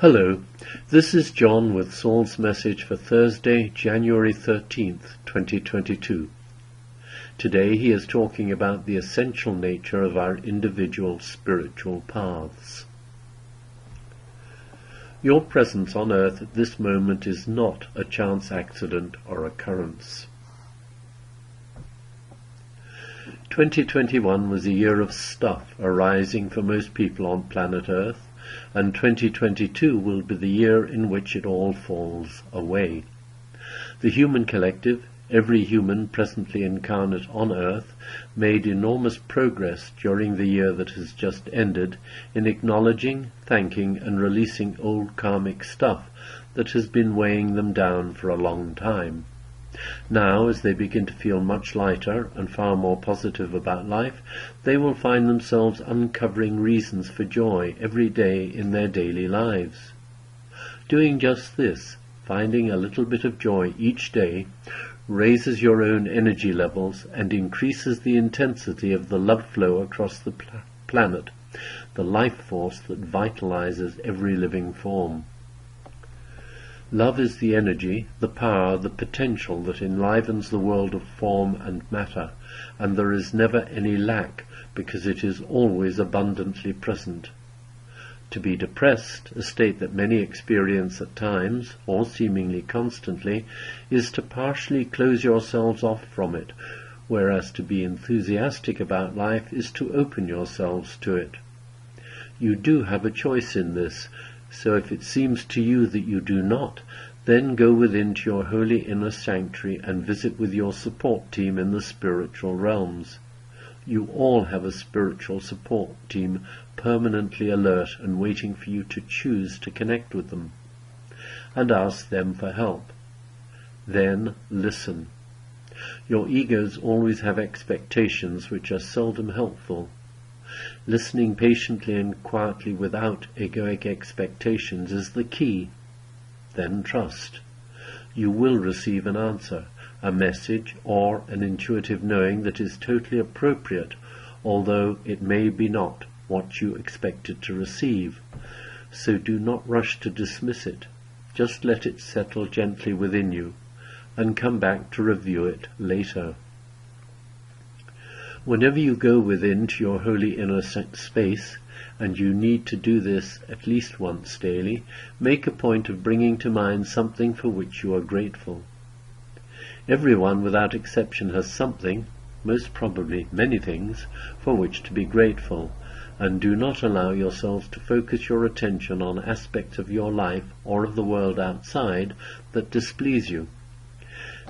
Hello, this is John with Saul's message for Thursday, January 13th, 2022. Today he is talking about the essential nature of our individual spiritual paths. Your presence on earth at this moment is not a chance accident or occurrence. 2021 was a year of stuff arising for most people on planet Earth, and 2022 will be the year in which it all falls away. The human collective, every human presently incarnate on Earth, made enormous progress during the year that has just ended in acknowledging, thanking and releasing old karmic stuff that has been weighing them down for a long time. Now, as they begin to feel much lighter and far more positive about life, they will find themselves uncovering reasons for joy every day in their daily lives. Doing just this, finding a little bit of joy each day, raises your own energy levels and increases the intensity of the love flow across the planet, the life force that vitalizes every living form. Love is the energy, the power, the potential that enlivens the world of form and matter, and there is never any lack because it is always abundantly present. To be depressed, a state that many experience at times, or seemingly constantly, is to partially close yourselves off from it, whereas to be enthusiastic about life is to open yourselves to it. You do have a choice in this, so if it seems to you that you do not, then go within to your holy inner sanctuary and visit with your support team in the spiritual realms. You all have a spiritual support team permanently alert and waiting for you to choose to connect with them, and ask them for help. Then listen. Your egos always have expectations which are seldom helpful. Listening patiently and quietly without egoic expectations is the key. Then trust. You will receive an answer, a message, or an intuitive knowing that is totally appropriate, although it may be not what you expected to receive. So do not rush to dismiss it. Just let it settle gently within you, and come back to review it later. Whenever you go within to your holy inner space, and you need to do this at least once daily, make a point of bringing to mind something for which you are grateful. Everyone without exception has something, most probably many things, for which to be grateful, and do not allow yourselves to focus your attention on aspects of your life or of the world outside that displease you.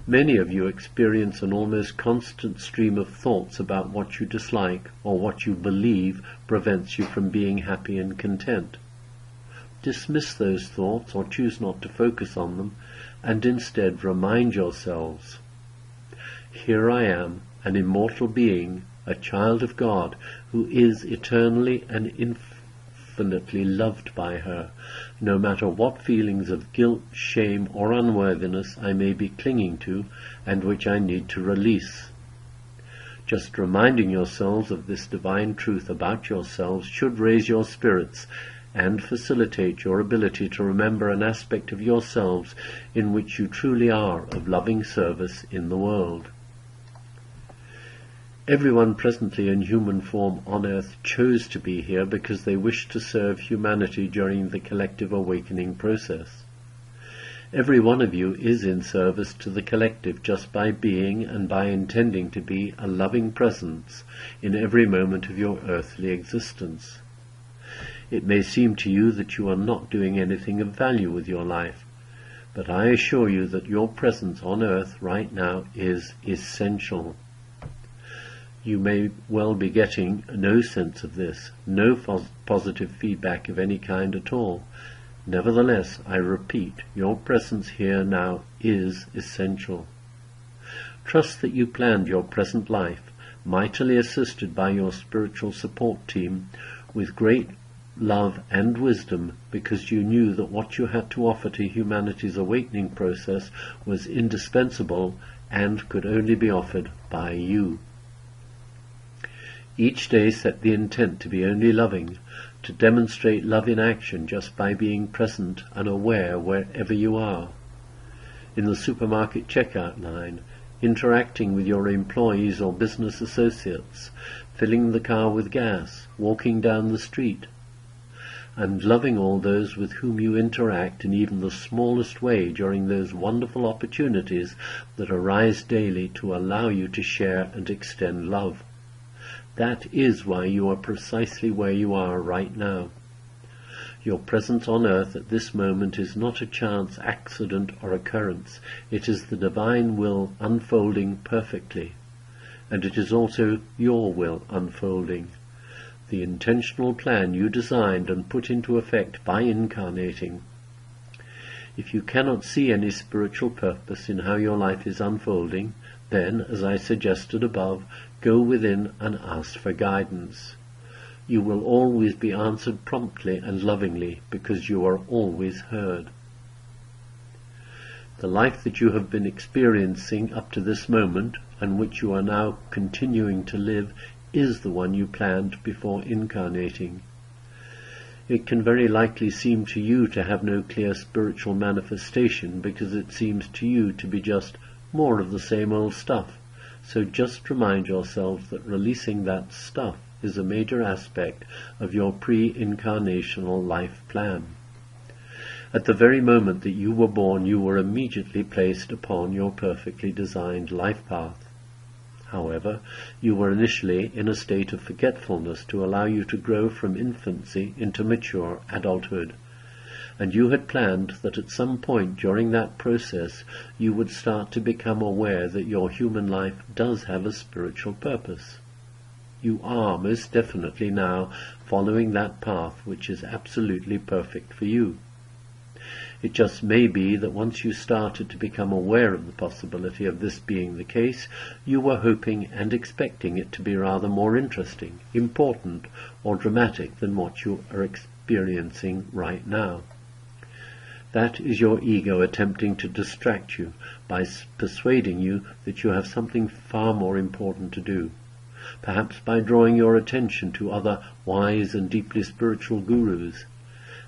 Many of you experience an almost constant stream of thoughts about what you dislike or what you believe prevents you from being happy and content. Dismiss those thoughts or choose not to focus on them, and instead remind yourselves, here I am, an immortal being, a child of God, who is eternally and infinitely loved by her, no matter what feelings of guilt, shame, or unworthiness I may be clinging to, and which I need to release. Just reminding yourselves of this divine truth about yourselves should raise your spirits and facilitate your ability to remember an aspect of yourselves in which you truly are of loving service in the world. Everyone presently in human form on earth chose to be here because they wished to serve humanity during the collective awakening process. Every one of you is in service to the collective just by being and by intending to be a loving presence in every moment of your earthly existence. It may seem to you that you are not doing anything of value with your life, but I assure you that your presence on earth right now is essential. You may well be getting no sense of this, no positive feedback of any kind at all. Nevertheless, I repeat, your presence here now is essential. Trust that you planned your present life, mightily assisted by your spiritual support team, with great love and wisdom, because you knew that what you had to offer to humanity's awakening process was indispensable and could only be offered by you. Each day set the intent to be only loving, to demonstrate love in action just by being present and aware wherever you are. In the supermarket checkout line, interacting with your employees or business associates, filling the car with gas, walking down the street, and loving all those with whom you interact in even the smallest way during those wonderful opportunities that arise daily to allow you to share and extend love. That is why you are precisely where you are right now. Your presence on earth at this moment is not a chance accident or occurrence. It is the divine will unfolding perfectly, and it is also your will unfolding, the intentional plan you designed and put into effect by incarnating. If you cannot see any spiritual purpose in how your life is unfolding, then, as I suggested above, go within and ask for guidance. You will always be answered promptly and lovingly, because you are always heard. The life that you have been experiencing up to this moment, and which you are now continuing to live, is the one you planned before incarnating. It can very likely seem to you to have no clear spiritual manifestation, because it seems to you to be just more of the same old stuff. So just remind yourself that releasing that stuff is a major aspect of your pre-incarnational life plan. At the very moment that you were born, you were immediately placed upon your perfectly designed life path. However, you were initially in a state of forgetfulness to allow you to grow from infancy into mature adulthood, and you had planned that at some point during that process you would start to become aware that your human life does have a spiritual purpose. You are most definitely now following that path which is absolutely perfect for you. It just may be that once you started to become aware of the possibility of this being the case, you were hoping and expecting it to be rather more interesting, important, or dramatic than what you are experiencing right now. That is your ego attempting to distract you by persuading you that you have something far more important to do, perhaps by drawing your attention to other wise and deeply spiritual gurus,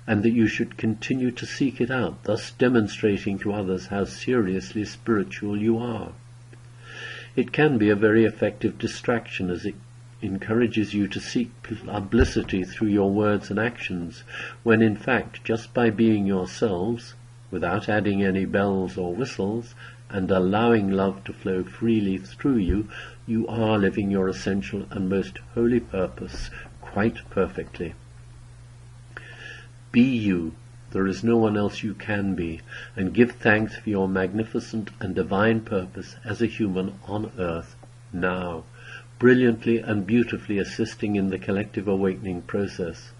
and that you should continue to seek it out, thus demonstrating to others how seriously spiritual you are. It can be a very effective distraction, as it encourages you to seek publicity through your words and actions, when in fact just by being yourselves, without adding any bells or whistles, and allowing love to flow freely through you, you are living your essential and most holy purpose quite perfectly. Be you. There is no one else you can be, and give thanks for your magnificent and divine purpose as a human on earth now, brilliantly and beautifully assisting in the collective awakening process.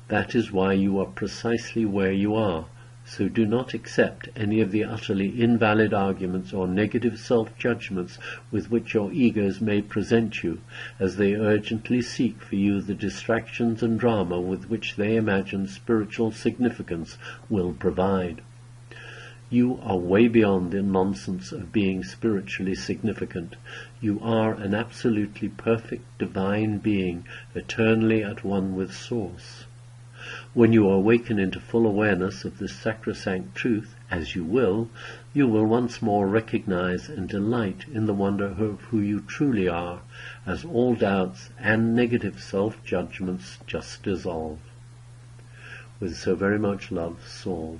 That is why you are precisely where you are, so do not accept any of the utterly invalid arguments or negative self-judgments with which your egos may present you, as they urgently seek for you the distractions and drama with which they imagine spiritual significance will provide. You are way beyond the nonsense of being spiritually significant. You are an absolutely perfect divine being, eternally at one with Source. When you awaken into full awareness of this sacrosanct truth, as you will once more recognize and delight in the wonder of who you truly are, as all doubts and negative self-judgments just dissolve. With so very much love, Saul.